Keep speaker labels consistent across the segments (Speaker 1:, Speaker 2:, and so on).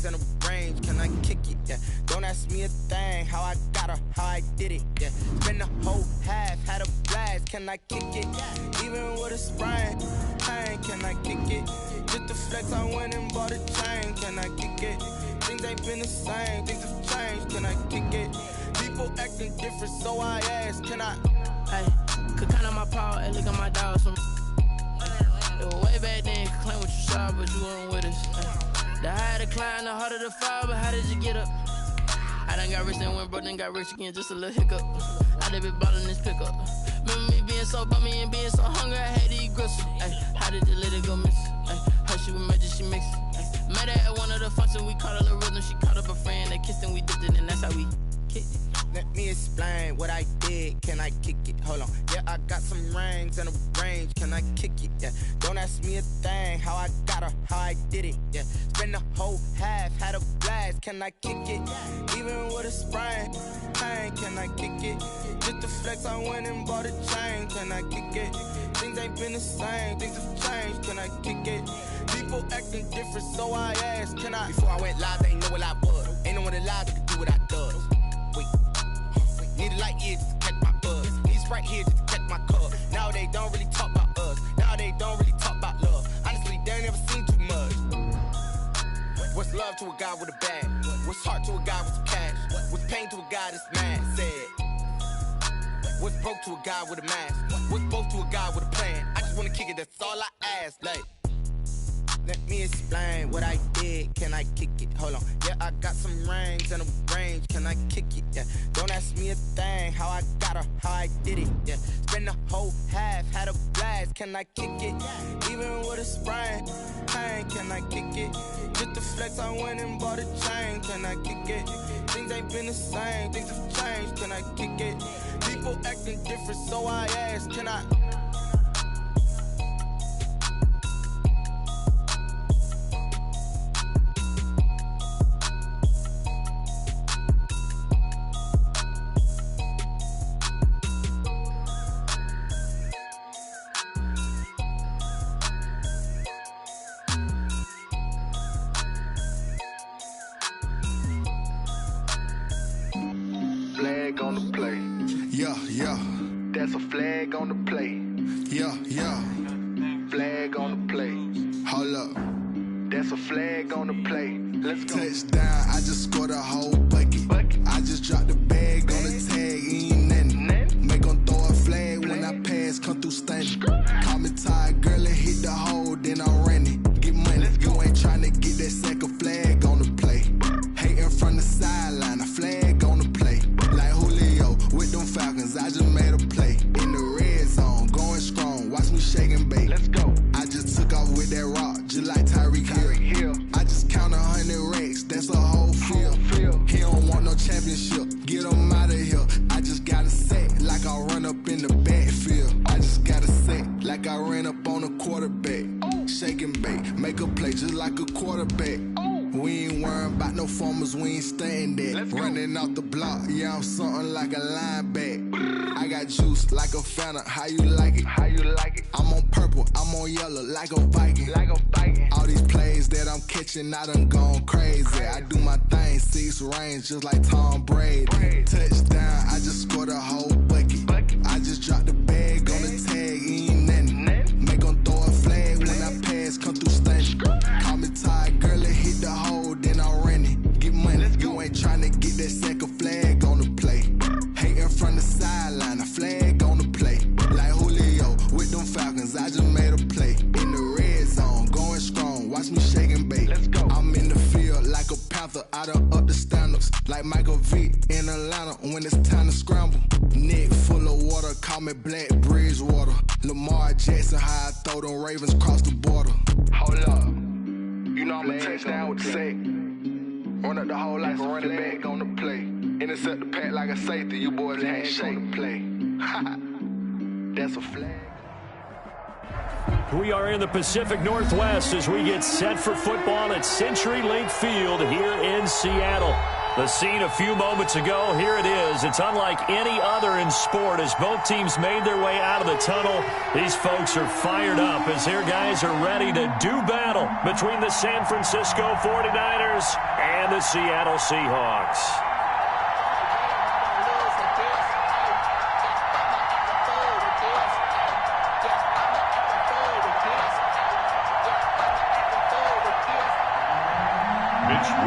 Speaker 1: rings in the range, can I kick it? Yeah. Don't ask me a thing, how I got her, how I did it. Yeah. Spend the whole half, had a blast, can I kick it? Even with a sprain, pain, can I kick it? Just the flex, I went and bought a chain, can I kick it? Things ain't been the same, things have changed, can I kick it? People acting different, so I ask, can I?
Speaker 2: Hey, could count on my power and look at my dogs from. It was way back then, could claim what you saw, but you weren't with us. The higher the climb, the harder the fall, but how did you get up? I done got rich and went broke, then got rich again, just a little hiccup. I done been ballin' this pickup. Remember me being so bummy and being so hungry, I had to eat gristle. Ay, how did you let it go miss? Ay, her she was magic, she mixed. Met her at one of the functions, we caught a little rhythm. She caught up a friend, they kissed and we dipped it, and that's how we kicked it.
Speaker 1: Let me explain what I did, can I kick it? Hold on, yeah, I got some rings in the range, can I kick it? Yeah, don't ask me a thing, how I got her, how I did it. Yeah, spend the whole half, had a blast, can I kick it? Even with a sprain, pain, can I kick it? Just the flex, I went and bought a chain, can I kick it? Things ain't been the same, things have changed, can I kick it? People acting different, so I ask, can I? Before I went live, they ain't know what I was. Ain't no one alive that could do what I does. Wait. Need a light here just to catch my buzz. Need Sprite here just to catch my cup. Now they don't really talk about us. Now they don't really talk about love. Honestly, they ain't never seen too much. What's love to a guy with a bag? What's heart to a guy with some cash? What's pain to a guy that's mad? Said. What's broke to a guy with a mask? What's broke to a guy with a plan? I just wanna kick it, that's all I ask. Like, let me explain what I did, can I kick it? Hold on, yeah, I got some rings in the range, can I kick it? Yeah, don't ask me a thing, how I got her, how I did it. Yeah, spend the whole half, had a blast, can I kick it? Even with a sprain, pain, can I kick it? Just the flex, I went and bought a chain, can I kick it? Things ain't been the same, things have changed, can I kick it? People acting different, so I ask, can I?
Speaker 3: Flag on the play.
Speaker 4: Yeah, yeah.
Speaker 3: That's a flag on the play.
Speaker 4: Yeah, yeah.
Speaker 3: Flag on the play.
Speaker 4: Hold up.
Speaker 3: That's a flag on the play. Let's go.
Speaker 4: Touchdown, I just scored a whole bucket. I just dropped the bag on the tag, ain't nothing. Make 'em throw a flag when I pass, come through stunning. Call me tired, girl, and hit the hole, then I'm running. Get money, you ain't tryna get that second flag on the play. Hating from the sideline, a flag on the play. Like Julio with them Falcons, I just made a play. In the red zone, going strong, watch me shake and bake.
Speaker 3: Let's go.
Speaker 4: I just took off with that rock, just like Tyreek Hill. I just count 100 racks, that's a whole field. He don't want no championship, get him out of here. I just got a set, like I run up in the backfield. I just got a set, like I ran up on a quarterback. Shake and bake, make a play just like a quarterback. We ain't worrying about no formers, we ain't staying there. Running off the block, yeah, I'm something like a linebacker. I got juice like a Fanta, how you like it?
Speaker 3: How you like it?
Speaker 4: I'm on purple, I'm on yellow, like a Viking.
Speaker 3: Like a Viking.
Speaker 4: All these plays that I'm catching, I done gone crazy. I do my thing, 6 range, just like Tom Brady. Touchdown, I just scored a whole bucket. I just dropped the bag on the tag, ain't nothing. Make 'em throw a flag when I pass, come through stunning. Call me tired, girl, and hit the hole, then I'm running. Get money, you ain't tryna get that second flag on the play. Hating from the sideline, a flag on the play. Like Julio with them Falcons, I just made a play. In the red zone, going strong, watch me shake and bake.
Speaker 3: Let's go.
Speaker 4: I'm in the field like a Panther, I done up the standards. Like Michael Vick in Atlanta when it's time to scramble. Neck full of water, call me Black Bridgewater. Lamar Jackson, how I throw them Ravens across the border.
Speaker 3: Hold up. You know I'm a touchdown with the sack. Run up the hole like a running back on the play. Intercept the pack like a safety. You boys ain't shake the play. That's a flag.
Speaker 5: We are in the Pacific Northwest as we get set for football at Century Link Field here in Seattle. The scene a few moments ago, here it is. It's unlike any other in sport as both teams made their way out of the tunnel. These folks are fired up as their guys are ready to do battle between the San Francisco 49ers and the Seattle Seahawks.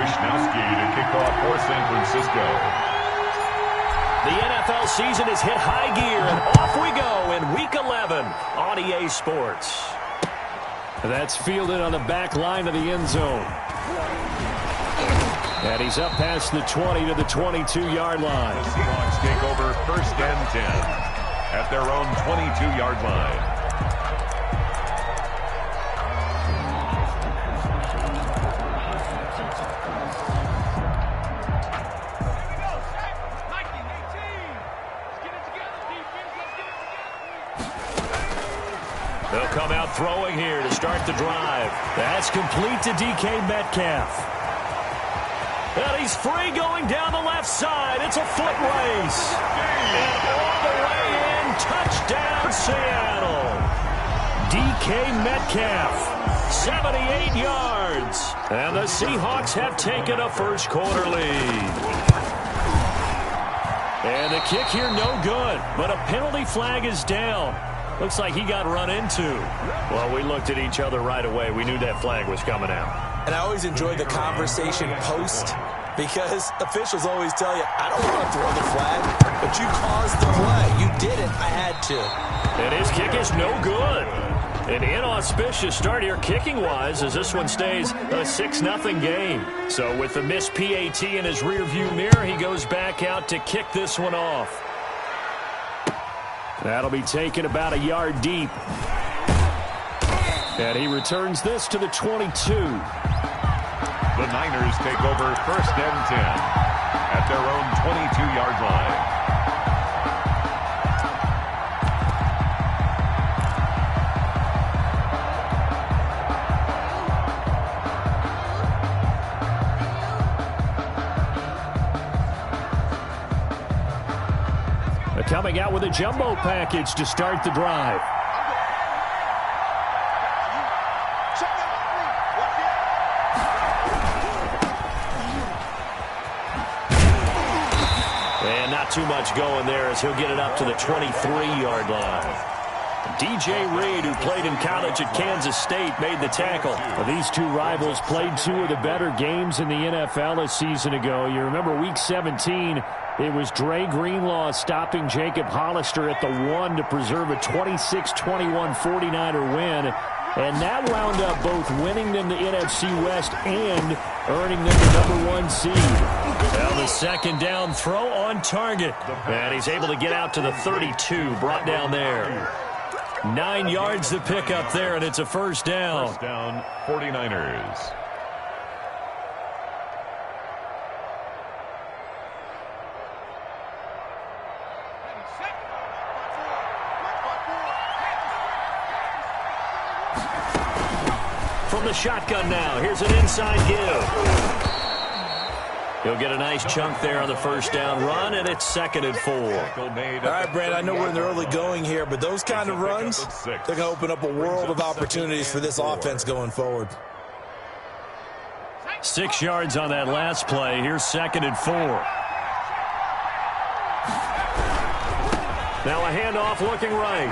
Speaker 6: To kick off for San Francisco.
Speaker 5: The NFL season has hit high gear, and off we go in Week 11 on EA Sports. That's fielded on the back line of the end zone. And he's up past the 20 to the 22-yard line.
Speaker 6: The Seahawks take over 1st and 10 at their own 22-yard line.
Speaker 5: They'll come out throwing here to start the drive. That's complete to DK Metcalf. And he's free going down the left side. It's a foot race. And all the way in, touchdown Seattle. DK Metcalf, 78 yards. And the Seahawks have taken a first quarter lead. And the kick here no good, but a penalty flag is down. Looks like he got run into. Well, we looked at each other right away. We knew that flag was coming out.
Speaker 7: And I always enjoy the conversation post because officials always tell you, I don't want to throw the flag, but you caused the play. You did it. I had to.
Speaker 5: And his kick is no good. An inauspicious start here kicking-wise as this one stays a 6-0 game. So with the missed PAT in his rearview mirror, he goes back out to kick this one off. That'll be taken about a yard deep. And he returns this to the 22.
Speaker 6: The Niners take over 1st and 10 at their own 22-yard line.
Speaker 5: Coming out with a jumbo package to start the drive. And not too much going there as he'll get it up to the 23-yard line. DJ Reed, who played in college at Kansas State, made the tackle. These two rivals played two of the better games in the NFL a season ago. You remember Week 17, it was Dre Greenlaw stopping Jacob Hollister at the 1 to preserve a 26-21 49er win. And that wound up both winning them the NFC West and earning them the #1 seed. Well, the second down throw on target. And he's able to get out to the 32, brought down there. 9 yards to pick up there, and it's a first down.
Speaker 6: First down, 49ers.
Speaker 5: From the shotgun now, here's an inside give. He'll get a nice chunk there on the first down run, and it's 2nd and 4.
Speaker 7: All right, Brad, I know we're in the early going here, but those kind of runs, they're going to open up a world of opportunities for this offense going forward.
Speaker 5: 6 yards on that last play. Here's 2nd and 4. Now a handoff looking right.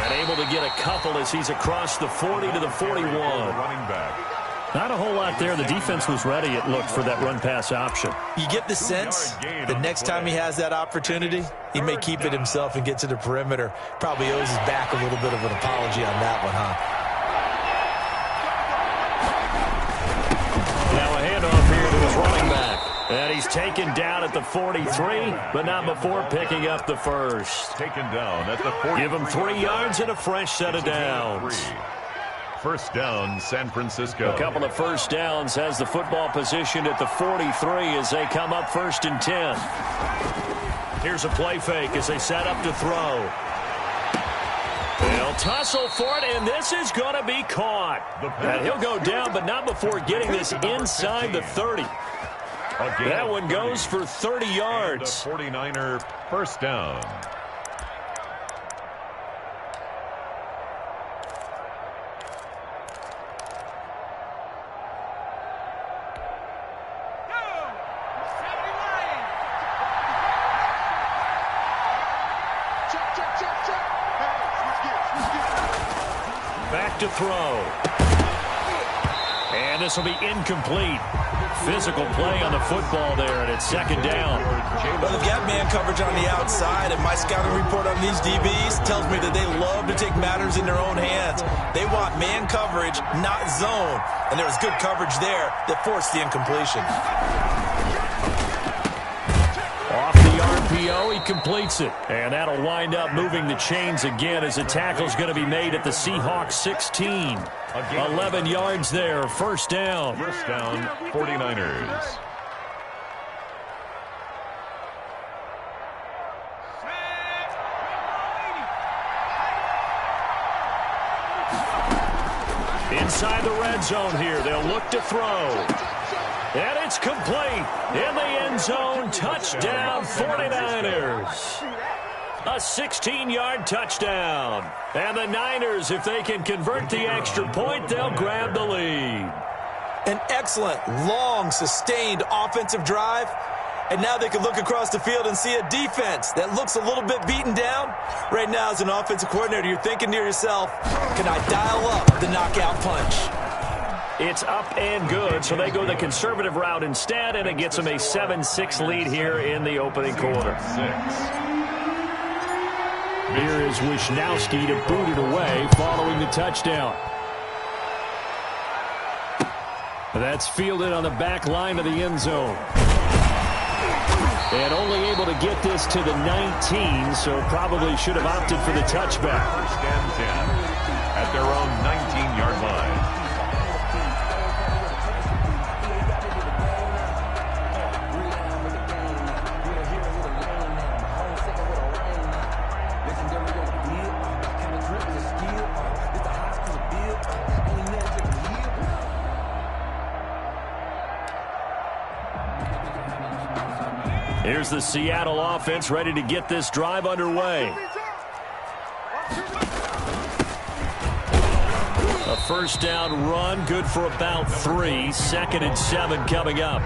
Speaker 5: And able to get a couple as he's across the 40 to the 41.
Speaker 6: Running back.
Speaker 5: Not a whole lot there. The defense was ready, it looked, for that run-pass option.
Speaker 7: You get the sense that next time he has that opportunity, he may keep it himself and get to the perimeter. Probably owes his back a little bit of an apology on that one, huh?
Speaker 5: Now a handoff here to his running back. And he's taken down at the 43, but not before picking up the first.
Speaker 6: Taken down at the 40.
Speaker 5: Give him 3 yards and a fresh set of downs.
Speaker 6: First down, San Francisco.
Speaker 5: A couple of first downs, has the football position at the 43 as they come up 1st and 10. Here's a play fake as they set up to throw. They'll tussle for it, and this is going to be caught. And he'll go down, but not before getting this inside the 30. That one goes for 30 yards.
Speaker 6: The 49er first down.
Speaker 5: Back to throw. And this will be incomplete. Physical play on the football there, and it's second down.
Speaker 7: Well, they've got man coverage on the outside, and my scouting report on these DBs tells me that they love to take matters in their own hands. They want man coverage, not zone. And there was good coverage there that forced the incompletion.
Speaker 5: Off the RPO, he completes it. And that'll wind up moving the chains again as the tackle's going to be made at the Seahawks 16. 11 yards there, first down.
Speaker 6: First down, 49ers.
Speaker 5: Inside the red zone here, they'll look to throw. And it's complete. In the end zone, touchdown 49ers. A 16-yard touchdown. And the Niners, if they can convert the extra point, they'll grab the lead.
Speaker 7: An excellent, long, sustained offensive drive. And now they can look across the field and see a defense that looks a little bit beaten down. Right now, as an offensive coordinator, you're thinking to yourself, can I dial up the knockout punch?
Speaker 5: It's up and good, so they go the conservative route instead, and it gets them a 7-6 lead here in the opening quarter. Here is Wisnowski to boot it away following the touchdown. That's fielded on the back line of the end zone. And only able to get this to the 19, so probably should have opted for the touchback.
Speaker 6: First and 10 at their own 19-yard line.
Speaker 5: Here's the Seattle offense ready to get this drive underway. A first down run, good for about 3. 2nd and 7 coming up.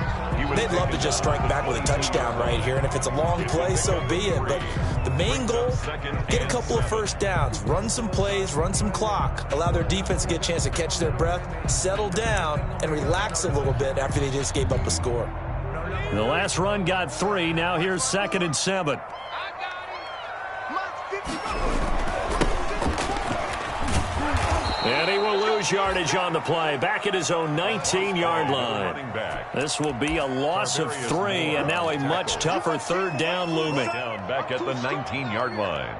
Speaker 7: They'd love to just strike back with a touchdown right here, and if it's a long play, so be it. But the main goal, get a couple of first downs, run some plays, run some clock, allow their defense to get a chance to catch their breath, settle down, and relax a little bit after they just gave up a score.
Speaker 5: The last run got 3. Now here's 2nd and 7. And he will lose yardage on the play. Back at his own 19-yard line. This will be a loss of 3, and now a much tougher third down looming.
Speaker 6: Down back at the 19-yard line.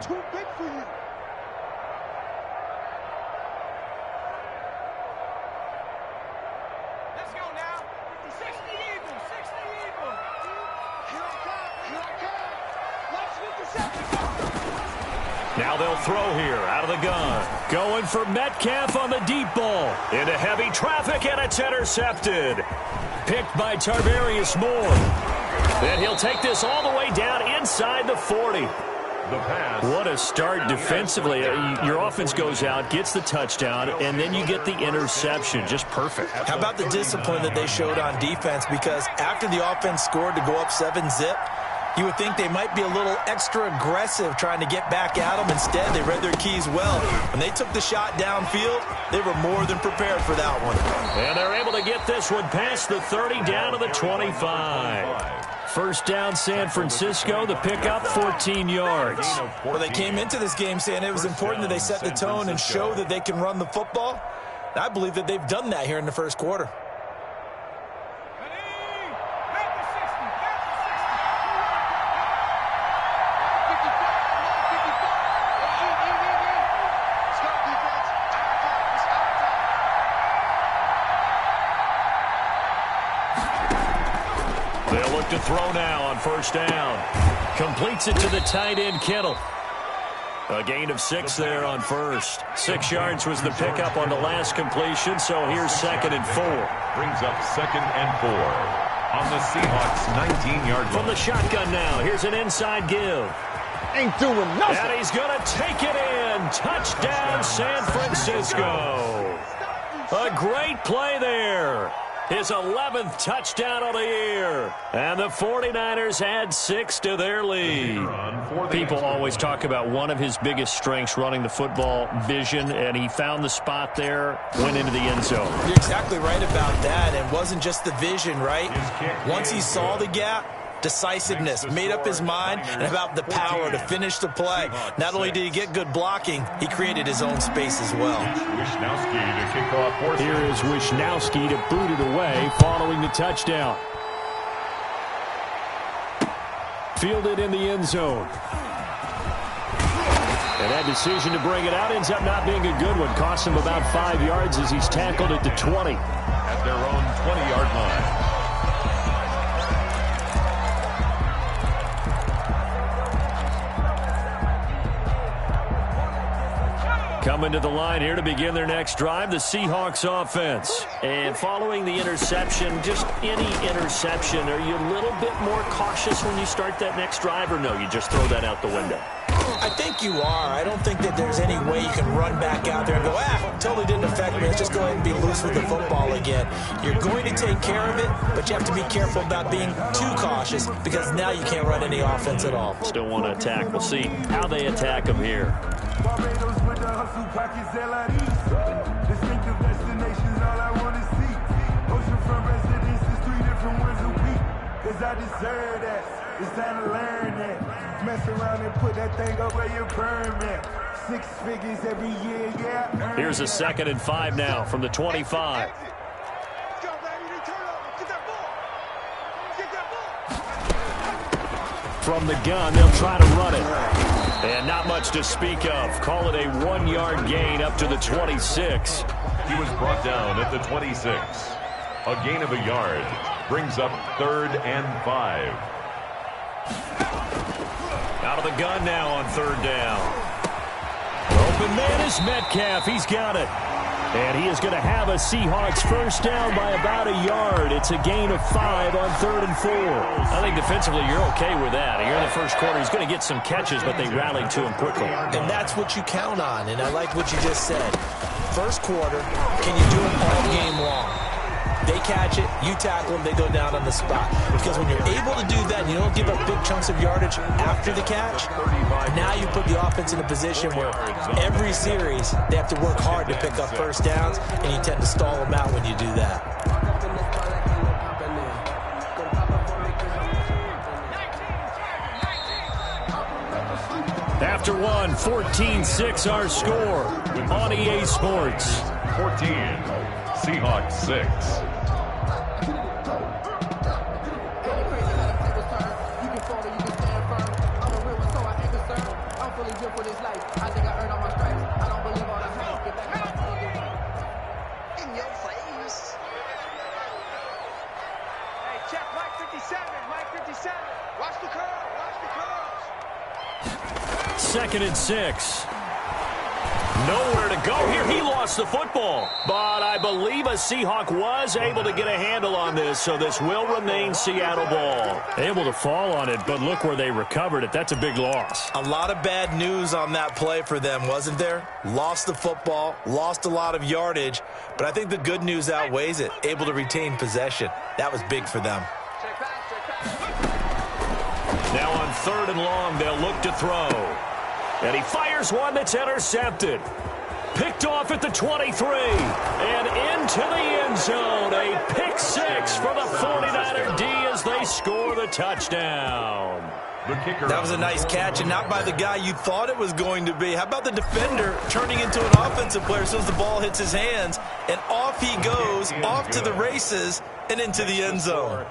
Speaker 5: Now they'll throw here out of the gun. Going for Metcalf on the deep ball. Into heavy traffic, and it's intercepted. Picked by Tarvarius Moore. And he'll take this all the way down inside the 40. What a start defensively. Your offense goes out, gets the touchdown, and then you get the interception. Just perfect.
Speaker 7: How about the discipline that they showed on defense? Because after the offense scored to go up 7-zip, you would think they might be a little extra aggressive trying to get back at them. Instead, they read their keys well. When they took the shot downfield, they were more than prepared for that one.
Speaker 5: And they're able to get this one past the 30 down to the 25. First down, San Francisco. The pickup, 14 yards.
Speaker 7: Well, they came into this game saying it was important that they set the tone and show that they can run the football. I believe that they've done that here in the first quarter.
Speaker 5: They'll look to throw now on first down. Completes it to the tight end, Kittle. A gain of 6 there on first. 6 yards was the pickup on the last completion, so here's 2nd and 4.
Speaker 6: Brings up 2nd and 4. on the Seahawks' 19-yard line.
Speaker 5: From the shotgun now, here's an inside give.
Speaker 8: Ain't doing nothing.
Speaker 5: And he's going to take it in. Touchdown, San Francisco. A great play there. His 11th touchdown of the year. And the 49ers add 6 to their lead. People always talk about one of his biggest strengths running the football, vision, and he found the spot there, went into the end zone.
Speaker 7: You're exactly right about that. It wasn't just the vision, right? Once he saw the gap, decisiveness, made up his mind, and about the power to finish the play. Not only did he get good blocking, he created his own space as well.
Speaker 5: Here is Wishnowski to boot it away following the touchdown. Fielded in the end zone. And that decision to bring it out ends up not being a good one. Cost him about 5 yards as he's tackled at the 20.
Speaker 6: At their own 20-yard line.
Speaker 5: Coming to the line here to begin their next drive, the Seahawks offense. And following the interception, just any interception, are you a little bit more cautious when you start that next drive, or no, you just throw that out the window?
Speaker 7: I think you are. I don't think that there's any way you can run back out there and go, totally didn't affect me. Let's just go ahead and be loose with the football again. You're going to take care of it, but you have to be careful about being too cautious because now you can't run any offense at all.
Speaker 5: Still want to attack. We'll see how they attack him here.
Speaker 9: Distinctive destinations, all I want to see. Oceanfront residences, 3 different ones a week. Cause I deserve that. It's time to learn that. Mess around and put that thing up where your permit. 6 figures every year, yeah.
Speaker 5: Here's a 2nd and 5 now from the 25. From the gun, they'll try to run it. And not much to speak of. Call it a 1-yard gain up to the 26.
Speaker 6: He was brought down at the 26. A gain of a yard brings up 3rd and 5.
Speaker 5: Out of the gun now on 3rd down. Open man is Metcalf. He's got it. And he is going to have a Seahawks first down by about a yard. It's a gain of 5 on 3rd and 4. I think defensively you're okay with that. Here in the first quarter, he's going to get some catches, but they rallied to him quickly.
Speaker 7: And that's what you count on, and I like what you just said. First quarter, can you do it all game long? They catch it, you tackle them, they go down on the spot. Because when you're able to do that, and you don't give up big chunks of yardage after the catch, now you put the offense in a position where every series they have to work hard to pick up first downs, and you tend to stall them out when you do that.
Speaker 5: After one, 14-6 our score on EA Sports.
Speaker 6: 14, Seahawks 6.
Speaker 5: Second and 6. Nowhere to go here. He lost the football. But I believe a Seahawk was able to get a handle on this, so this will remain Seattle ball. Able to fall on it, but look where they recovered it. That's a big loss.
Speaker 7: A lot of bad news on that play for them, wasn't there? Lost the football, lost a lot of yardage, but I think the good news outweighs it. Able to retain possession. That was big for them.
Speaker 5: Now on 3rd and long, they'll look to throw. And he fires one that's intercepted. Picked off at the 23. And into the end zone. A pick 6 for the 49er D as they score the touchdown.
Speaker 7: That was a nice catch, and not by the guy you thought it was going to be. How about the defender turning into an offensive player as soon as the ball hits his hands, and off he goes, off to the races, and into the end zone.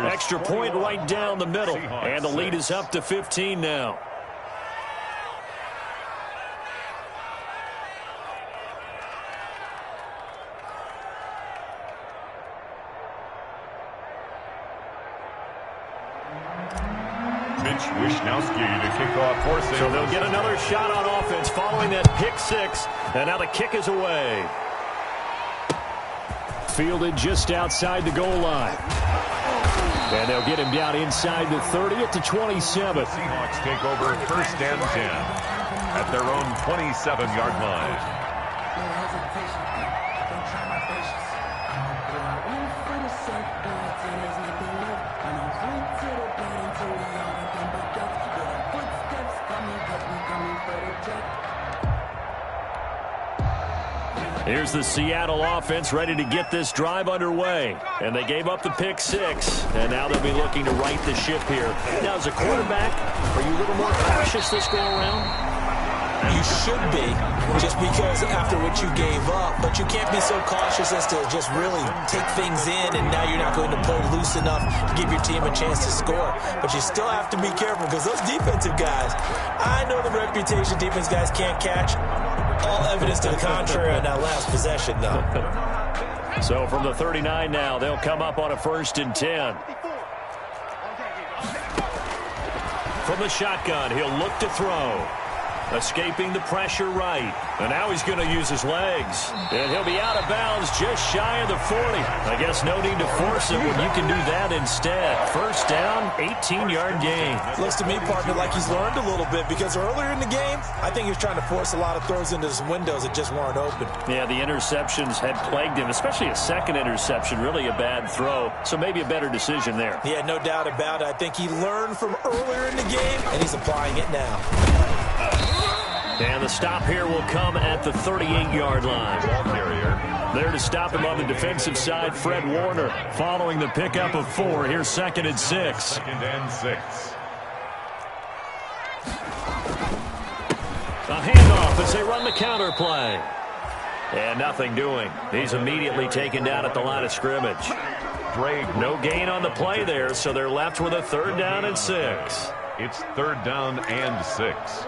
Speaker 5: Extra point right down the middle, and the lead is up to 15 now.
Speaker 6: Wishnowski to kick off for San
Speaker 5: So they'll get another shot on offense following that pick 6, and now the kick is away. Fielded just outside the goal line. And they'll get him down inside the 30 at the 27.
Speaker 6: Seahawks take over first and 10 at their own 27-yard line.
Speaker 5: Here's the Seattle offense ready to get this drive underway. And they gave up the pick 6. And now they'll be looking to right the ship here. Now, as a quarterback, are you a little more cautious this go around?
Speaker 7: You should be, just because after what you gave up. But you can't be so cautious as to just really take things in, and now you're not going to play loose enough to give your team a chance to score. But you still have to be careful, because those defensive guys, I know the reputation defense guys can't catch. All evidence to the contrary on that last possession, though.
Speaker 5: So from the 39 now, they'll come up on a 1st and 10. From the shotgun, he'll look to throw. Escaping the pressure right. And now he's going to use his legs. And he'll be out of bounds just shy of the 40. I guess no need to force it when you can do that instead. First down, 18-yard gain.
Speaker 7: Looks to me, partner, like he's learned a little bit, because earlier in the game, I think he was trying to force a lot of throws into some windows that just weren't open.
Speaker 5: Yeah, the interceptions had plagued him, especially a second interception, really a bad throw. So maybe a better decision there.
Speaker 7: Yeah, no doubt about it. I think he learned from earlier in the game, and he's applying it now.
Speaker 5: And the stop here will come at the 38-yard line.
Speaker 6: Ball carrier.
Speaker 5: There to stop him on the defensive side, Fred Warner. Following the pickup of 4, here's 2nd and 6.
Speaker 6: 2nd and 6.
Speaker 5: A handoff as they run the counter play. And nothing doing. He's immediately taken down at the line of scrimmage. No gain on the play there, so they're left with a 3rd down and 6.
Speaker 6: It's 3rd down and 6.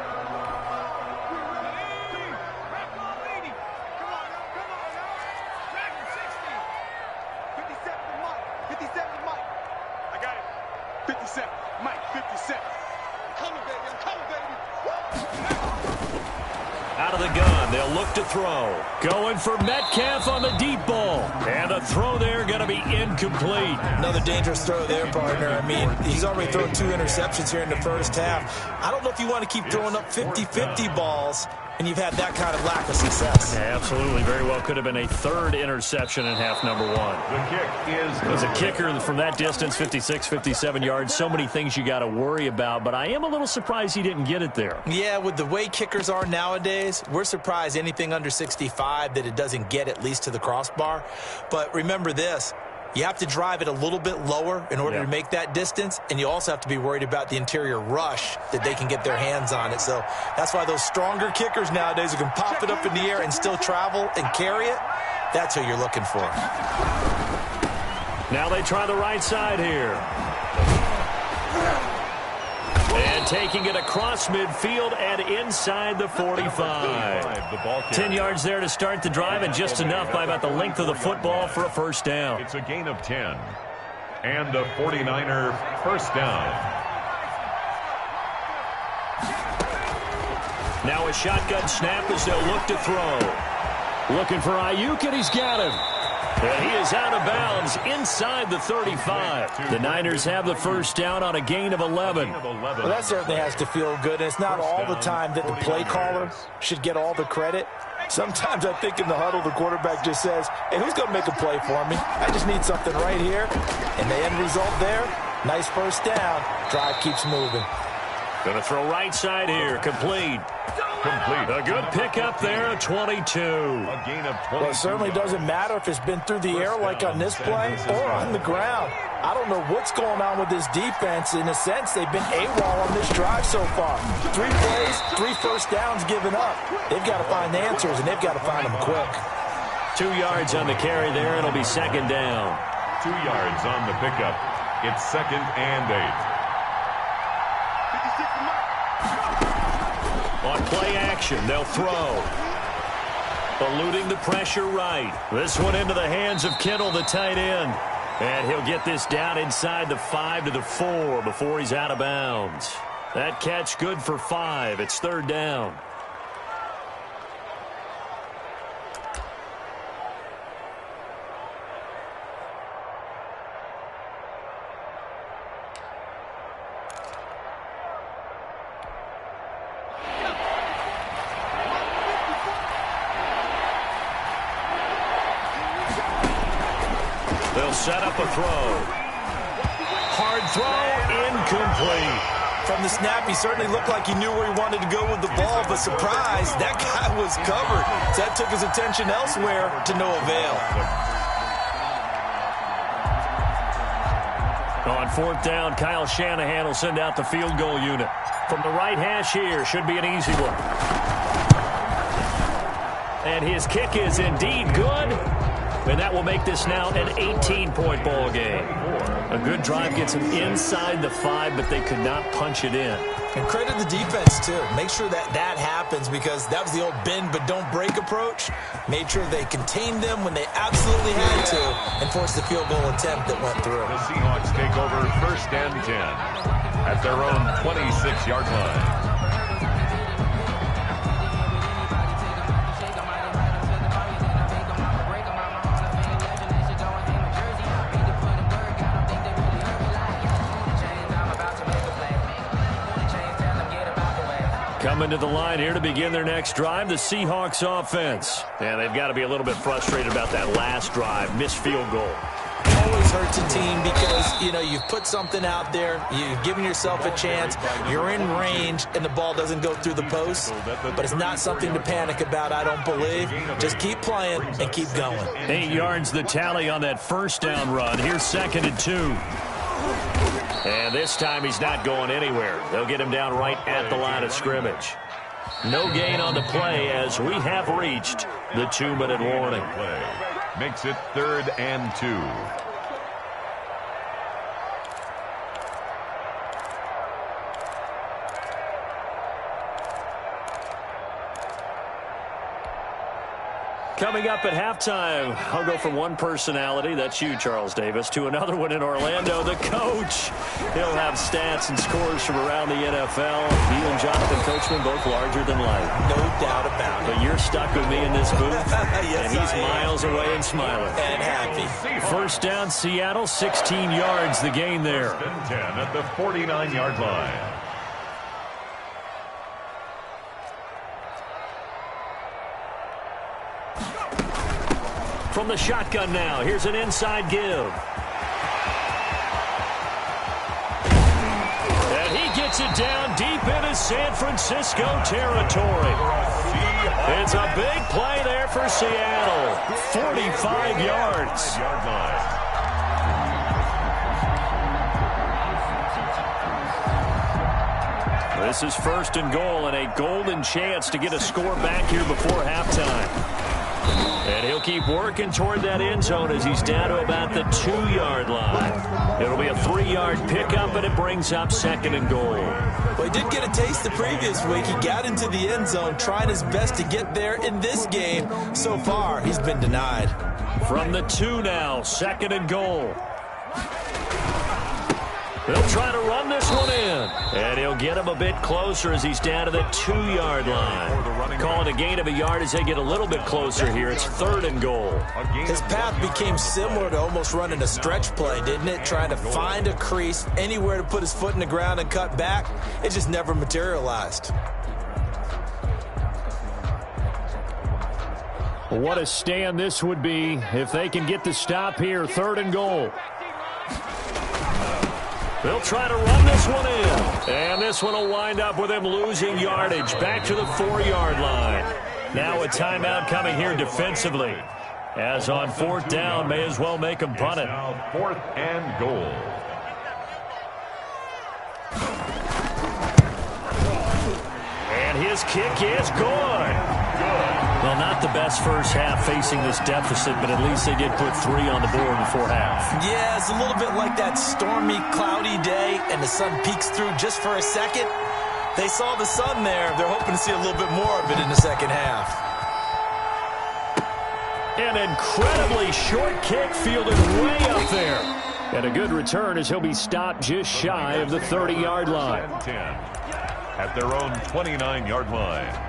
Speaker 5: Out of the gun, they'll look to throw. Going for Metcalf on the deep ball. And the throw there going to be incomplete.
Speaker 7: Another dangerous throw there, partner. I mean, he's already thrown 2 interceptions here in the first half. I don't know if you want to keep throwing up 50-50 balls, and you've had that kind of lack of success.
Speaker 5: Yeah, absolutely. Very well could have been a 3rd interception in half number 1.
Speaker 6: The kick is
Speaker 5: As a kicker from that distance, 56, 57 yards, so many things you got to worry about, but I am a little surprised he didn't get it there.
Speaker 7: Yeah, with the way kickers are nowadays, we're surprised anything under 65 that it doesn't get at least to the crossbar. But remember this. You have to drive it a little bit lower in order to make that distance, and you also have to be worried about the interior rush that they can get their hands on it. So that's why those stronger kickers nowadays who can pop it up in the air and still travel and carry it, that's who you're looking for.
Speaker 5: Now they try the right side here. And taking it across midfield and inside the 45. 10 yards there to start the drive, and just enough by about the length of the football for a 1st down.
Speaker 6: It's a gain of 10. And a 49er 1st down.
Speaker 5: Now a shotgun snap as they'll look to throw. Looking for Ayuk, and he's got him. And he is out of bounds inside the 35. The Niners have the 1st down on a gain of 11.
Speaker 7: Well, that certainly has to feel good. And it's not all the time that the play caller should get all the credit. Sometimes I think in the huddle, the quarterback just says, hey, who's going to make a play for me? I just need something right here. And the end result there, nice 1st down. Drive keeps moving.
Speaker 5: Going to throw right side here. Complete. A good pickup there at 22.
Speaker 6: A gain of 22.
Speaker 7: Well, it certainly doesn't matter if it's been through the air like on this play or on the ground. I don't know what's going on with this defense. In a sense, they've been AWOL on this drive so far. 3 plays, 3 1st downs given up. They've got to find the answers, and they've got to find them quick.
Speaker 5: 2 yards on the carry there. It'll be 2nd down.
Speaker 6: 2 yards on the pickup. It's 2nd and 8.
Speaker 5: On play action, they'll throw. Eluding the pressure right. This one into the hands of Kittle, the tight end. And he'll get this down inside the 5 to the 4 before he's out of bounds. That catch good for 5. It's 3rd down. set up a throw. Hard throw, incomplete.
Speaker 7: From the snap, he certainly looked like he knew where he wanted to go with the ball, but surprise, that guy was covered. So that took his attention elsewhere to no avail.
Speaker 5: On fourth down, Kyle Shanahan will send out the field goal unit. From the right hash here, should be an easy one. And his kick is indeed good. And that will make this now an 18-point ball game. A good drive gets them inside the 5, but they could not punch it in.
Speaker 7: And credit the defense, too. Make sure that that happens because that was the old bend but don't break approach. Made sure they contained them when they absolutely had to and forced the field goal attempt that went through.
Speaker 6: The Seahawks take over first and 10 at their own 26-yard line.
Speaker 5: Coming to the line here to begin their next drive, the Seahawks offense. And they've got to be a little bit frustrated about that last drive, missed field goal.
Speaker 7: Always hurts a team because, you know, you've put something out there, you've given yourself a chance, you're in range, and the ball doesn't go through the post. But it's not something to panic about, I don't believe. Just keep playing and keep going.
Speaker 5: 8 yards the tally on that first down run. Here's 2nd and 2. And this time he's not going anywhere. They'll get him down right at the line of scrimmage. No gain on the play as we have reached the 2-minute warning.
Speaker 6: Play makes it 3rd and 2.
Speaker 5: Coming up at halftime, I'll go from one personality, that's you, Charles Davis, to another one in Orlando, the coach. He'll have stats and scores from around the NFL. You and Jonathan Coachman both larger than life.
Speaker 7: No doubt about it.
Speaker 5: But you're stuck with me in this booth,
Speaker 7: yes,
Speaker 5: and he's miles away and smiling.
Speaker 7: And happy.
Speaker 5: First down, Seattle, 16 yards, the gain there.
Speaker 6: 10 at the 49-yard line.
Speaker 5: From the shotgun now, here's an inside give. And he gets it down deep into San Francisco territory. It's a big play there for Seattle. 45 yards. This is 1st and goal and a golden chance to get a score back here before halftime. And he'll keep working toward that end zone as he's down to about the 2-yard line. It'll be a 3-yard pickup, and it brings up 2nd and goal.
Speaker 7: Well, he did get a taste the previous week. He got into the end zone, trying his best to get there in this game. So far, he's been denied.
Speaker 5: From the 2 now, 2nd and goal. They'll try to run this one in. And he'll get him a bit closer as he's down to the 2-yard line. Call it a gain of a yard as they get a little bit closer here. It's 3rd and goal.
Speaker 7: His path became similar to almost running a stretch play, didn't it? Trying to find a crease, anywhere to put his foot in the ground and cut back. It just never materialized.
Speaker 5: What a stand this would be if they can get the stop here. 3rd and goal. They'll try to run this one in. And this one will wind up with him losing yardage. Back to the 4-yard line. Now a timeout coming here defensively. As on 4th down, may as well make him punt it.
Speaker 6: Now 4th and goal.
Speaker 5: And his kick is good. Well, not the best first half facing this deficit, but at least they did put 3 on the board before half.
Speaker 7: Yeah, it's a little bit like that stormy, cloudy day, and the sun peeks through just for a second. They saw the sun there. They're hoping to see a little bit more of it in the second half.
Speaker 5: An incredibly short kick fielded way up there. And a good return as he'll be stopped just shy of the 30-yard line.
Speaker 6: 10 at their own 29-yard line.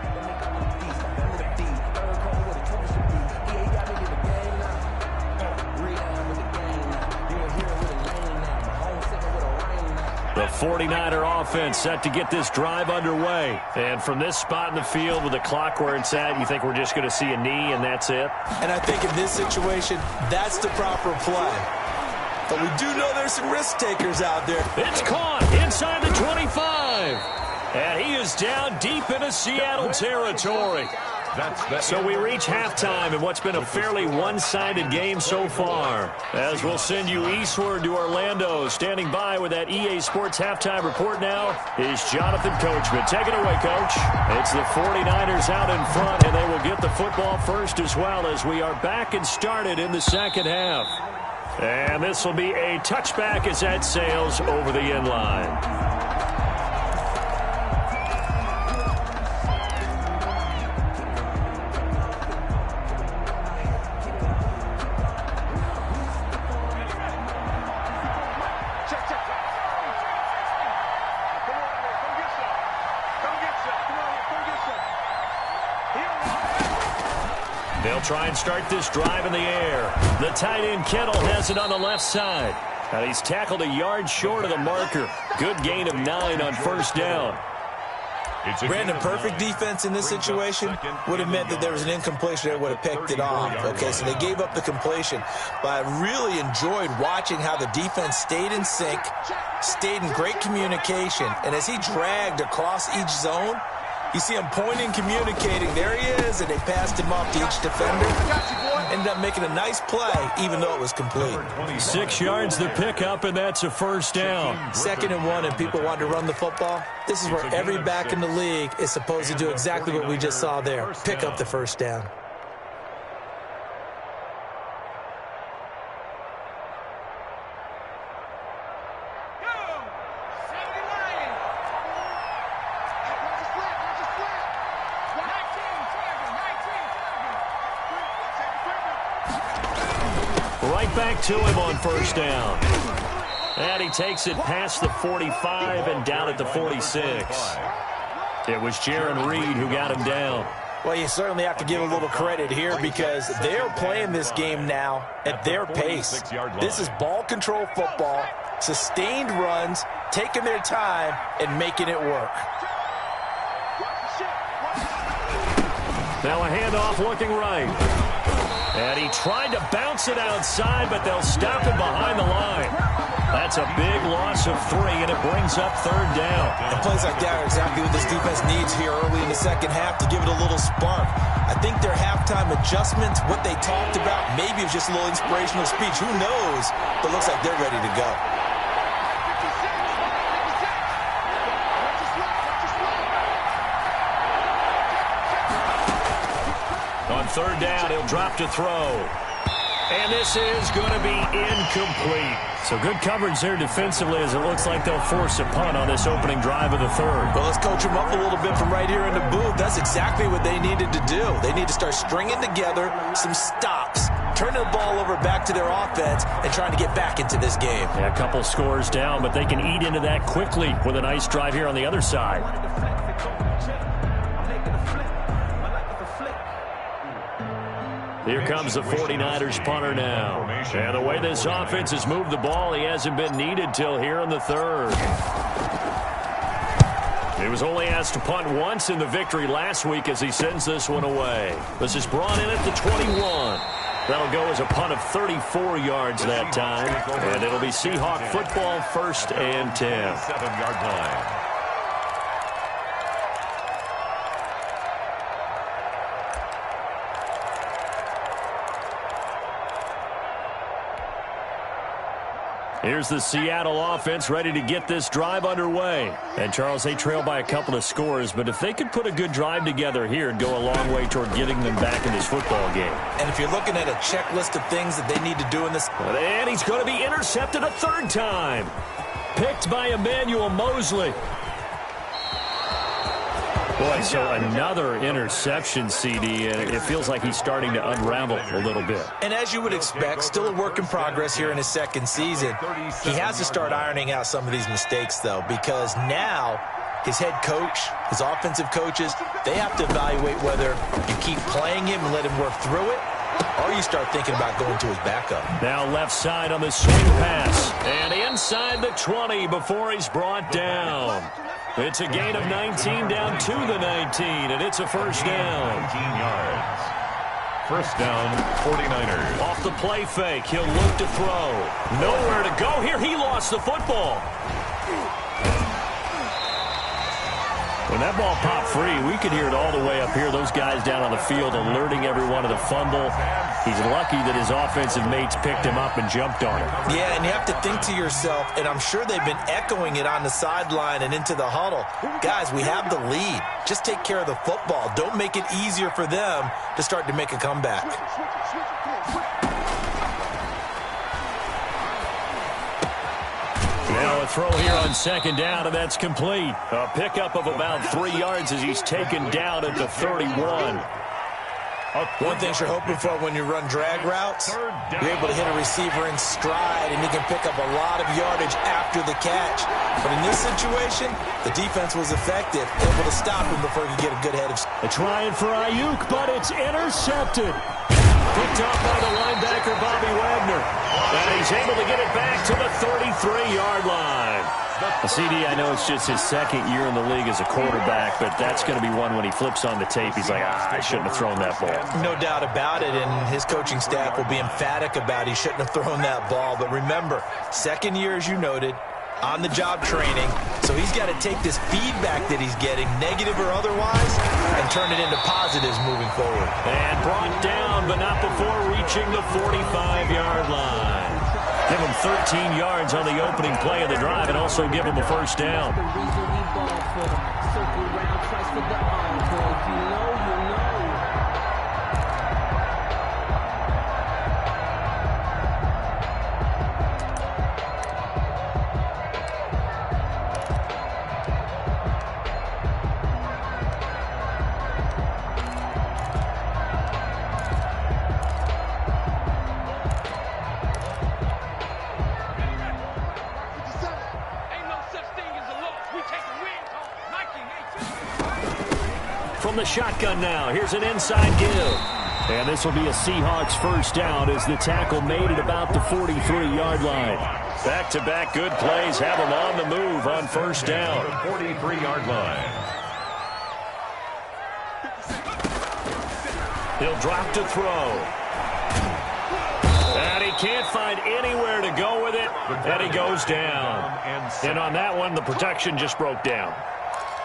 Speaker 5: The 49er offense set to get this drive underway. And from this spot in the field with the clock where it's at, you think we're just going to see a knee and that's it?
Speaker 7: And I think in this situation, that's the proper play. But we do know there's some risk takers out there.
Speaker 5: It's caught inside the 25. And he is down deep into Seattle territory. So we reach halftime in what's been a fairly one-sided game so far. As we'll send you eastward to Orlando. Standing by with that EA Sports halftime report now is Jonathan Coachman. Take it away, Coach. It's the 49ers out in front, and they will get the football first as well as we are back and started in the second half. And this will be a touchback as that sails over the end line. They'll try and start this drive in the air. The tight end Kittle has it on the left side. And he's tackled a yard short of the marker. Good gain of 9 on first down.
Speaker 7: Brandon, perfect defense in this situation would have meant that there was an incompletion that would have picked it off. Okay, so they gave up the completion. But I really enjoyed watching how the defense stayed in sync, stayed in great communication. And as he dragged across each zone, you see him pointing, communicating. There he is, and they passed him off to each defender. Ended up making a nice play, even though it was complete.
Speaker 5: 6 yards the pickup, and that's a first down.
Speaker 7: 2nd and 1, and people want to run the football. This is where every back in the league is supposed to do exactly what we just saw there. Pick up the first down.
Speaker 5: Right back to him on first down. And he takes it past the 45 and down at the 46. It was Jaron Reed who got him down.
Speaker 7: Well, you certainly have to give a little credit here because they're playing this game now at their pace. This is ball control football, sustained runs, taking their time, and making it work.
Speaker 5: Now a handoff looking right. And he tried to bounce it outside, but they'll stop him behind the line. That's a big loss of 3, and it brings up third down.
Speaker 7: And plays like that are exactly what this defense needs here early in the second half to give it a little spark. I think their halftime adjustments, what they talked about, maybe it was just a little inspirational speech. Who knows? But it looks like they're ready to go.
Speaker 5: On third down, he'll drop to throw. And this is going to be incomplete. So good coverage there defensively as it looks like they'll force a punt on this opening drive of the third.
Speaker 7: Well, let's coach them up a little bit from right here in the booth. That's exactly what they needed to do. They need to start stringing together some stops, turning the ball over back to their offense, and trying to get back into this game.
Speaker 5: Yeah, a couple scores down, but they can eat into that quickly with a nice drive here on the other side. Here comes the 49ers punter now. And the way this offense has moved the ball, he hasn't been needed till here in the third. He was only asked to punt once in the victory last week as he sends this one away. This is brought in at the 21. That'll go as a punt of 34 yards that time. And it'll be Seahawk football, 1st and 10.
Speaker 6: 7-yard line.
Speaker 5: Here's the Seattle offense ready to get this drive underway. And, Charles, they trail by a couple of scores, but if they could put a good drive together here, it'd go a long way toward getting them back in this football game.
Speaker 7: And if you're looking at a checklist of things that they need to do in this...
Speaker 5: And he's going to be intercepted a third time. Picked by Emmanuel Mosley. Boy, so another interception, CD, and it feels like he's starting to unravel a little bit.
Speaker 7: And as you would expect, still a work in progress here in his second season. He has to start ironing out some of these mistakes, though, because now his head coach, his offensive coaches, they have to evaluate whether you keep playing him and let him work through it, or you start thinking about going to his backup.
Speaker 5: Now left side on the swing pass, and inside the 20 before he's brought down. It's a gain of 19 down to the 19, and it's a first down.
Speaker 6: 19 yards. First down, 49ers.
Speaker 5: Off the play fake, he'll look to throw. Nowhere to go here. He lost the football. When that ball popped free, we could hear it all the way up here. Those guys down on the field alerting everyone of the fumble. He's lucky that his offensive mates picked him up and jumped on him.
Speaker 7: Yeah, and you have to think to yourself, and I'm sure they've been echoing it on the sideline and into the huddle. Guys, we have the lead. Just take care of the football. Don't make it easier for them to start to make a comeback.
Speaker 5: Now a throw here on second down, and that's complete. A pickup of about 3 yards as he's taken down at the 31.
Speaker 7: One thing you're hoping for when you run drag routes, you're able to hit a receiver in stride, and you can pick up a lot of yardage after the catch. But in this situation, the defense was effective, able to stop him before he could get a good head of...
Speaker 5: A try for Ayuk, but it's intercepted. Picked off by the linebacker, Bobby Wagner. And he's able to get it back to the 33-yard line. CD, I know it's just his second year in the league as a quarterback, but that's going to be one when he flips on the tape. He's like, I shouldn't have thrown that ball.
Speaker 7: No doubt about it, and his coaching staff will be emphatic about he shouldn't have thrown that ball. But remember, second year, as you noted, on-the-job training, so he's got to take this feedback that he's getting, negative or otherwise, and turn it into positives moving forward.
Speaker 5: And brought down, but not before reaching the 45-yard line. Give him 13 yards on the opening play of the drive and also give him a first down. From the shotgun now, here's an inside give. And this will be a Seahawks first down as the tackle made it about the 43-yard line. Back-to-back good plays have him on the move on first down.
Speaker 6: 43-yard line.
Speaker 5: He'll drop to throw. And he can't find anywhere to go with it, and he goes down. And on that one, the protection just broke down.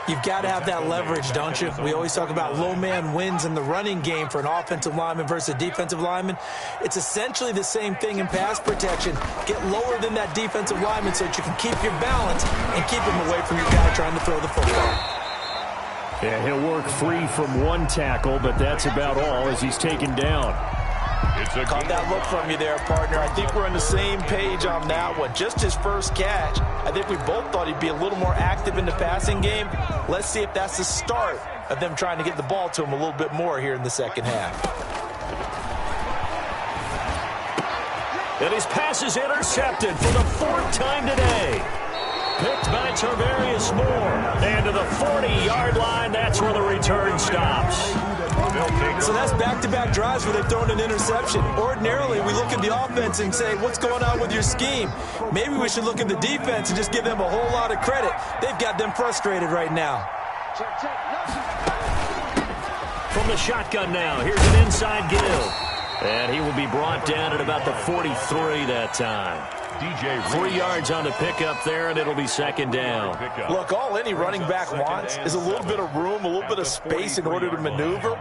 Speaker 7: You've got to have that leverage, don't you? We always talk about low man wins in the running game for an offensive lineman versus a defensive lineman. It's essentially the same thing in pass protection. Get lower than that defensive lineman so that you can keep your balance and keep him away from your guy trying to throw the football.
Speaker 5: Yeah, he'll work free from one tackle, but that's about all as he's taken down.
Speaker 7: Caught that look from you there, partner. I think we're on the same page on that one. Just his first catch. I think we both thought he'd be a little more active in the passing game. Let's see if that's the start of them trying to get the ball to him a little bit more here in the second half.
Speaker 5: And his pass is intercepted for the fourth time today. Picked by Tarvarius Moore. And to the 40-yard line, that's where the return stops.
Speaker 7: So that's back-to-back drives where they've thrown an interception. Ordinarily, we look at the offense and say, what's going on with your scheme? Maybe we should look at the defense and just give them a whole lot of credit. They've got them frustrated right now.
Speaker 5: From the shotgun now, here's an inside give. And he will be brought down at about the 43 that time. 3 yards on the pickup there, and it'll be second down.
Speaker 7: Look, all any running back wants is a little bit of room, a little bit of space in order to maneuver.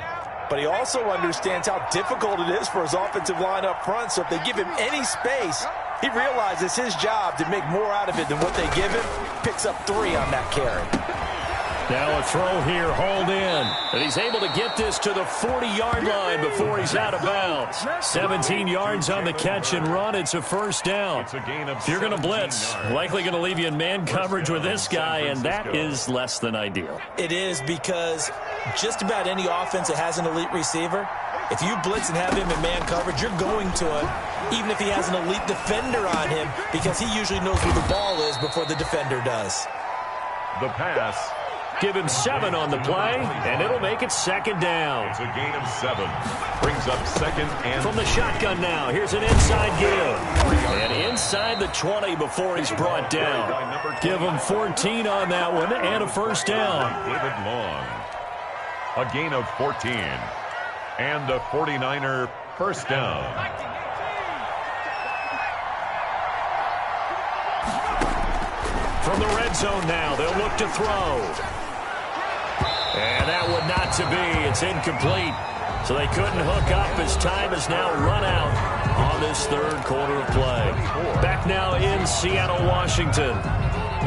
Speaker 7: But he also understands how difficult it is for his offensive line up front. So if they give him any space, he realizes his job to make more out of it than what they give him. Picks up 3 on that carry.
Speaker 5: Now a throw here, hauled in. And he's able to get this to the 40-yard line before he's out of bounds. 17 yards on the catch and run. It's a first down. If you're going to blitz, likely going to leave you in man coverage with this guy, and that is less than ideal.
Speaker 7: It is, because just about any offense that has an elite receiver, if you blitz and have him in man coverage, you're going to him, even if he has an elite defender on him, because he usually knows where the ball is before the defender does.
Speaker 6: The pass.
Speaker 5: Give him 7 on the play, and it'll make it second down.
Speaker 6: It's a gain of 7. Brings up second and...
Speaker 5: From the shotgun now, here's an inside give. And inside the 20 before he's brought down. Give him 14 on that one and a first down.
Speaker 6: David Long. A gain of 14. And the 49er first down.
Speaker 5: From the red zone now, they'll look to throw. And that would not to be. It's incomplete. So they couldn't hook up as time has now run out on this third quarter of play. Back now in Seattle, Washington.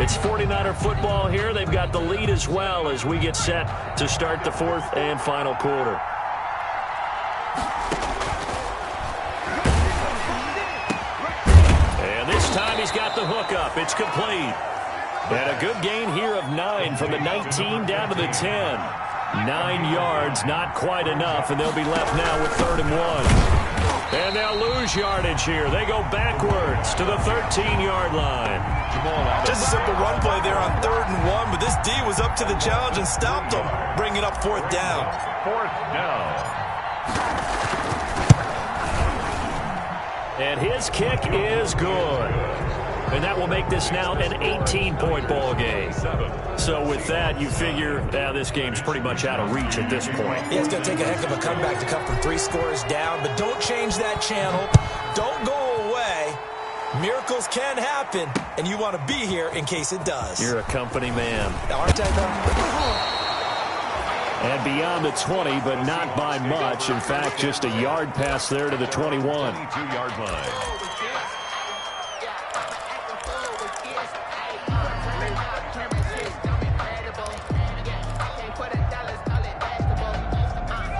Speaker 5: It's 49er football here. They've got the lead as well as we get set to start the fourth and final quarter. And this time he's got the hookup. It's complete. And a good gain here of 9 from the 19 down to the 10. 9 yards, not quite enough, and they'll be left now with 3rd and 1. And they'll lose yardage here. They go backwards to the 13-yard line.
Speaker 7: Just a simple run play there on 3rd and 1, but this D was up to the challenge and stopped them, bringing up 4th down.
Speaker 6: 4th down.
Speaker 5: And his kick is good. And that will make this now an 18-point ball game. So with that, you figure this game's pretty much out of reach at this point.
Speaker 7: Yeah, it's going to take a heck of a comeback to come from 3 scores down, but don't change that channel. Don't go away. Miracles can happen, and you want to be here in case it does.
Speaker 5: You're a company man.
Speaker 7: Aren't I, though?
Speaker 5: And beyond the 20, but not by much. In fact, just a yard pass there to the 21.
Speaker 6: 22-yard line.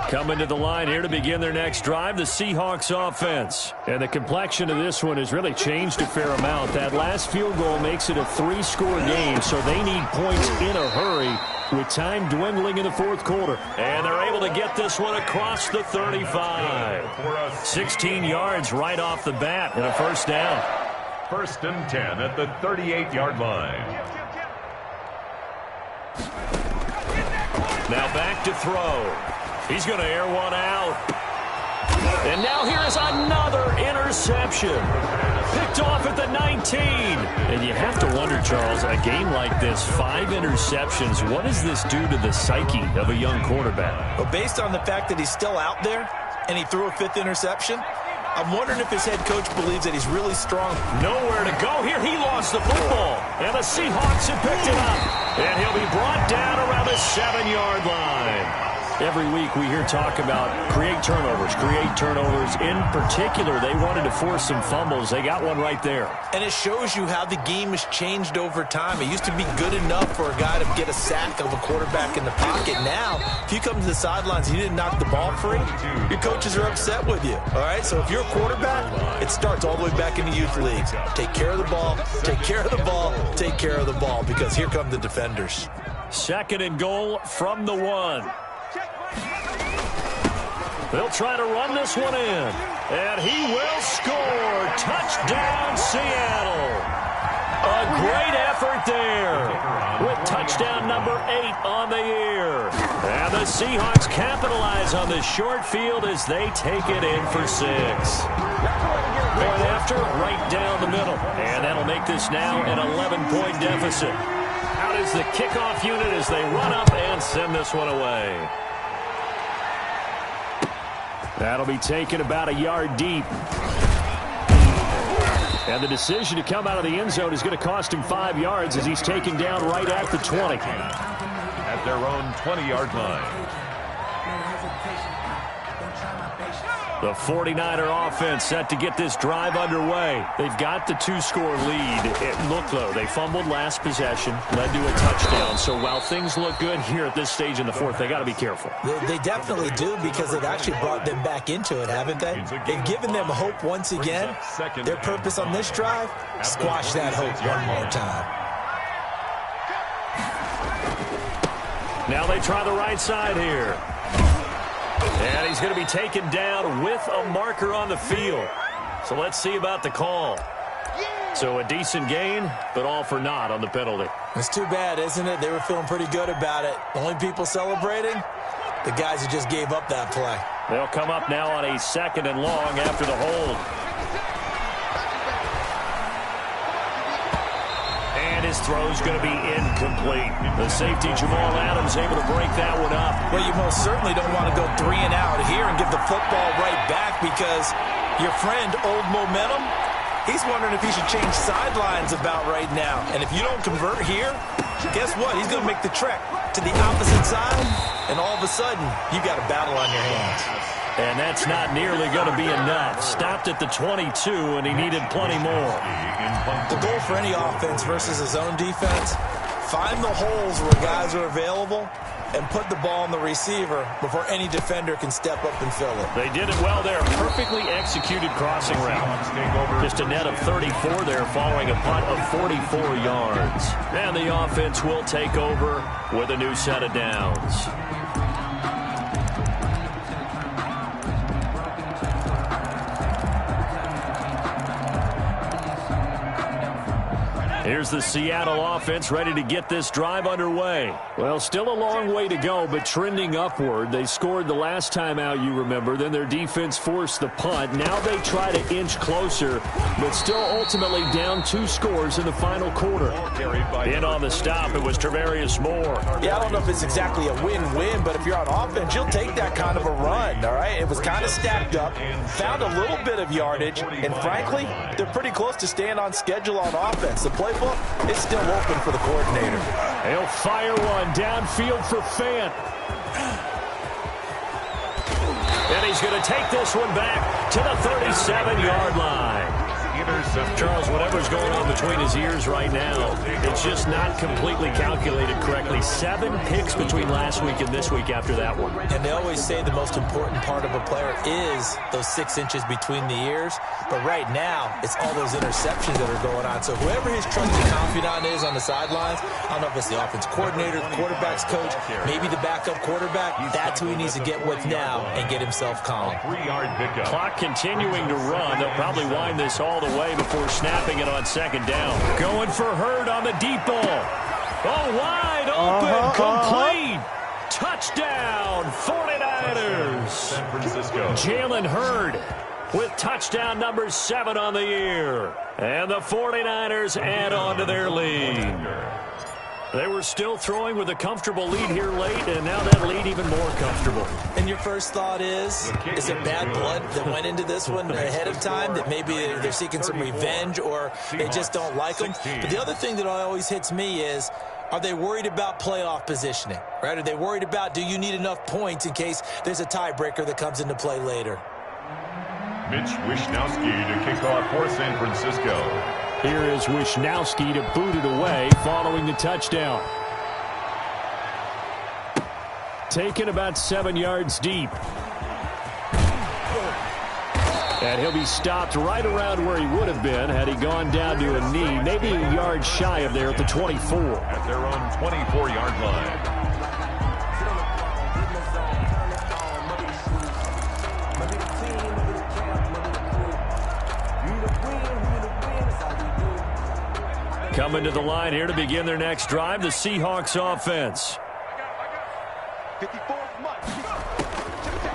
Speaker 5: Coming to the line here to begin their next drive, the Seahawks offense. And the complexion of this one has really changed a fair amount. That last field goal makes it a 3-score game, so they need points in a hurry with time dwindling in the 4th quarter. And they're able to get this one across the 35. 16 yards right off the bat and a 1st down.
Speaker 6: 1st and 10 at the 38-yard line.
Speaker 5: Now back to throw. He's going to air one out. And now here's another interception. Picked off at the 19. And you have to wonder, Charles, a game like this, 5 interceptions, what does this do to the psyche of a young quarterback?
Speaker 7: Well, based on the fact that he's still out there and he threw a 5th interception, I'm wondering if his head coach believes that he's really strong.
Speaker 5: Nowhere to go here. He lost the football. And the Seahawks have picked it up. And he'll be brought down around the 7-yard line. Every week we hear talk about create turnovers. In particular, they wanted to force some fumbles. They got one right there.
Speaker 7: And it shows you how the game has changed over time. It used to be good enough for a guy to get a sack of a quarterback in the pocket. Now, if you come to the sidelines and you didn't knock the ball free, your coaches are upset with you. All right? So if you're a quarterback, it starts all the way back in the youth leagues. Take care of the ball, take care of the ball, take care of the ball, because here come the defenders.
Speaker 5: 2nd and goal from the 1. They'll try to run this one in. And he will score. Touchdown, Seattle. A great effort there with touchdown number 8 on the year. And the Seahawks capitalize on this short field as they take it in for 6. Going after right down the middle. And that'll make this now an 11-point deficit. Out is the kickoff unit as they run up and send this one away. That'll be taken about a yard deep. And the decision to come out of the end zone is going to cost him 5 yards as he's taken down right at the 20.
Speaker 6: At their own 20-yard line.
Speaker 5: The 49er offense set to get this drive underway. They've got the 2-score lead. Look, though, they fumbled last possession, led to a touchdown. So while things look good here at this stage in the 4th, they got to be careful.
Speaker 7: They definitely do, because they've actually brought them back into it, haven't they? They've given them hope once again. Their purpose on this drive, squash that hope one more time.
Speaker 5: Now they try the right side here. And he's going to be taken down with a marker on the field. So let's see about the call. So a decent gain, but all for naught on the penalty.
Speaker 7: It's too bad, isn't it? They were feeling pretty good about it. The only people celebrating, the guys who just gave up that play.
Speaker 5: They'll come up now on a 2nd and long after the hold. And his throw's going to be incomplete. The safety, Jamal Adams, able to break that one up.
Speaker 7: Well, you most certainly don't want to go 3 and out here and give the football right back, because your friend, Old Momentum, he's wondering if he should change sidelines about right now. And if you don't convert here, guess what? He's going to make the trek to the opposite side, and all of a sudden, you got a battle on your hands.
Speaker 5: And that's not nearly going to be enough. Stopped at the 22, and he needed plenty more.
Speaker 7: The goal for any offense versus his own defense, find the holes where guys are available and put the ball on the receiver before any defender can step up and fill it.
Speaker 5: They did it well there. Perfectly executed crossing route. Just a net of 34 there following a punt of 44 yards. And the offense will take over with a new set of downs. Here's the Seattle offense ready to get this drive underway. Well, still a long way to go, but trending upward. They scored the last time out, you remember. Then their defense forced the punt. Now they try to inch closer, but still ultimately down 2 scores in the final quarter. In on the stop, it was Travarius Moore.
Speaker 7: Yeah, I don't know if it's exactly a win-win, but if you're on offense, you'll take that kind of a run, all right? It was kind of stacked up, found a little bit of yardage, and frankly, they're pretty close to staying on schedule on offense. The playbook, it's still open for the coordinator.
Speaker 5: He'll fire one downfield for Fant. And he's going to take this one back to the 37-yard line. Charles, whatever's going on between his ears right now, it's just not completely calculated correctly. 7 picks between last week and this week after that one.
Speaker 7: And they always say the most important part of a player is those 6 inches between the ears. But right now, it's all those interceptions that are going on. So whoever his trusted confidant is on the sidelines, I don't know if it's the offense coordinator, the quarterback's coach, maybe the backup quarterback, that's who he needs to get with now and get himself calm.
Speaker 5: Clock continuing to run. They'll probably wind this all the way before snapping it on second down. Going for Hurd on the deep ball. Oh, wide open, complete. Touchdown, 49ers.
Speaker 6: San Francisco.
Speaker 5: Jalen Hurd with touchdown number 7 on the year. And the 49ers add on to their lead. They were still throwing with a comfortable lead here late, and now that lead even more comfortable.
Speaker 7: And your first thought is it bad blood that went into this one ahead of time, that maybe they're seeking some revenge or they just don't like them? But the other thing that always hits me is, are they worried about playoff positioning, right? Are they worried about, do you need enough points in case there's a tiebreaker that comes into play later?
Speaker 6: Mitch Wishnowsky to kick off for San Francisco.
Speaker 5: Here is Wishnowsky to boot it away following the touchdown. Taken about 7 yards deep. And he'll be stopped right around where he would have been had he gone down to a knee, maybe a yard shy of there at the 24.
Speaker 6: At their own 24-yard line.
Speaker 5: Coming to the line here to begin their next drive, the Seahawks offense.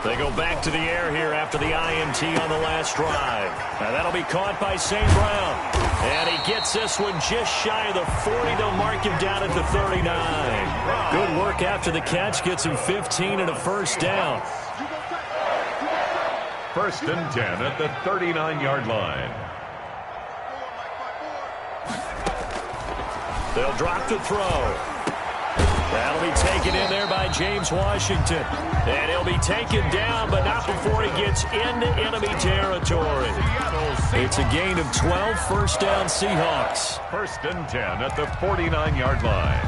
Speaker 5: They go back to the air here after the INT on the last drive. Now that'll be caught by St. Brown. And he gets this one just shy of the 40. They'll mark him down at the 39. Good work after the catch. Gets him 15 and a first down.
Speaker 6: 1st and 10 at the 39-yard line.
Speaker 5: They'll drop the throw. That'll be taken in there by James Washington. And he'll be taken down, but not before he gets into enemy territory. It's a gain of 12, first down Seahawks.
Speaker 6: 1st and 10 at the 49-yard line.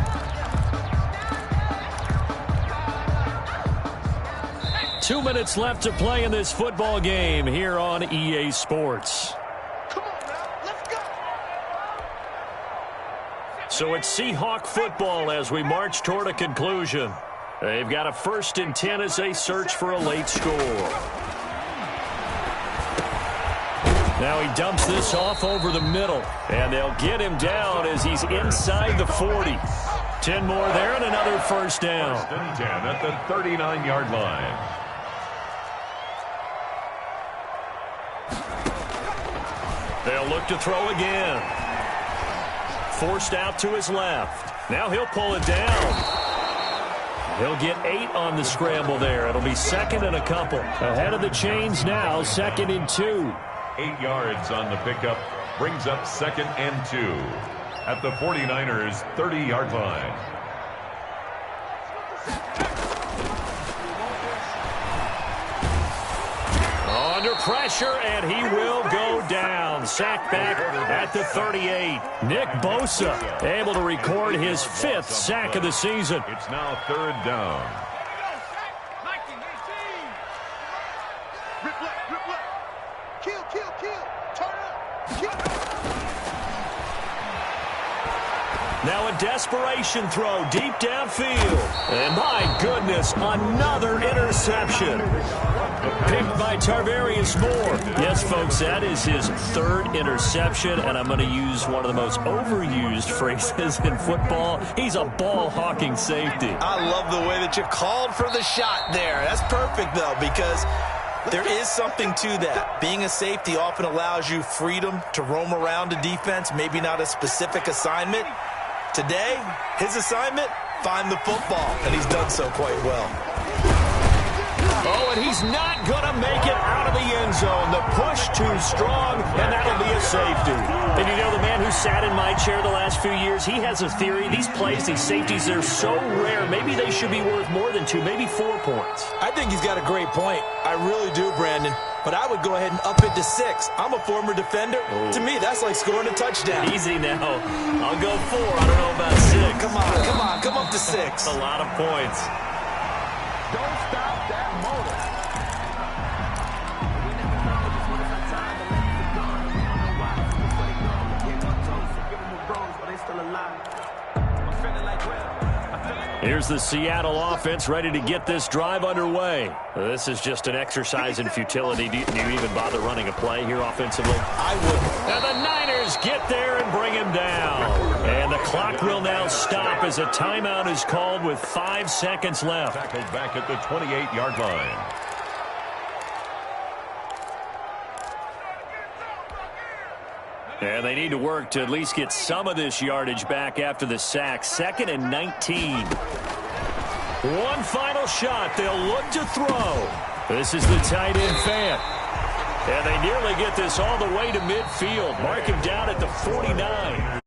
Speaker 5: Two minutes left to play in this football game here on EA Sports. So it's Seahawk football as we march toward a conclusion. They've got a 1st and 10 as they search for a late score. Now he dumps this off over the middle, and they'll get him down as he's inside the 40. 10 more there and another first down.
Speaker 6: 1st and 10 at the 39-yard line.
Speaker 5: They'll look to throw again. forced out to his left. Now he'll pull it down. He'll get 8 on the scramble there. It'll be 2nd and a couple. Ahead of the chains now, 2nd and 2.
Speaker 6: 8 yards on the pickup. Brings up 2nd and 2 at the 49ers' 30-yard line.
Speaker 5: Under pressure, and he will go down. Sacked back at the 38. Nick Bosa able to record his 5th sack of the season.
Speaker 6: It's now 3rd down.
Speaker 5: Now a desperation throw deep downfield. And my goodness, another interception. Picked by Tarvarius Moore. Yes, folks, that is his 3rd interception, and I'm going to use one of the most overused phrases in football. He's a ball-hawking safety.
Speaker 7: I love the way that you called for the shot there. That's perfect, though, because there is something to that. Being a safety often allows you freedom to roam around a defense, maybe not a specific assignment. Today, his assignment, find the football, and he's done so quite well.
Speaker 5: Oh, and he's not going to make it out of the end zone. The push too strong, and that'll be a safety. And you know, the man who sat in my chair the last few years, he has a theory. These plays, these safeties, they're so rare. Maybe they should be worth more than 2, maybe 4 points.
Speaker 7: I think he's got a great point. I really do, Brandon. But I would go ahead and up it to 6. I'm a former defender. Oh. To me, that's like scoring a touchdown.
Speaker 5: Easy now. I'll go 4. I don't know about 6.
Speaker 7: Come on. Come up to 6.
Speaker 5: That's a lot of points.
Speaker 9: Don't stop that motor.
Speaker 5: Here's the Seattle offense ready to get this drive underway. This is just an exercise in futility. Do you even bother running a play here offensively?
Speaker 7: I wouldn't.
Speaker 5: And the Niners get there and bring him down. And the clock will now stop as a timeout is called with 5 seconds left.
Speaker 6: Tackled back at the 28-yard line.
Speaker 5: And they need to work to at least get some of this yardage back after the sack. 2nd and 19. One final shot. They'll look to throw. This is the tight end fan. And they nearly get this all the way to midfield. Mark him down at the 49.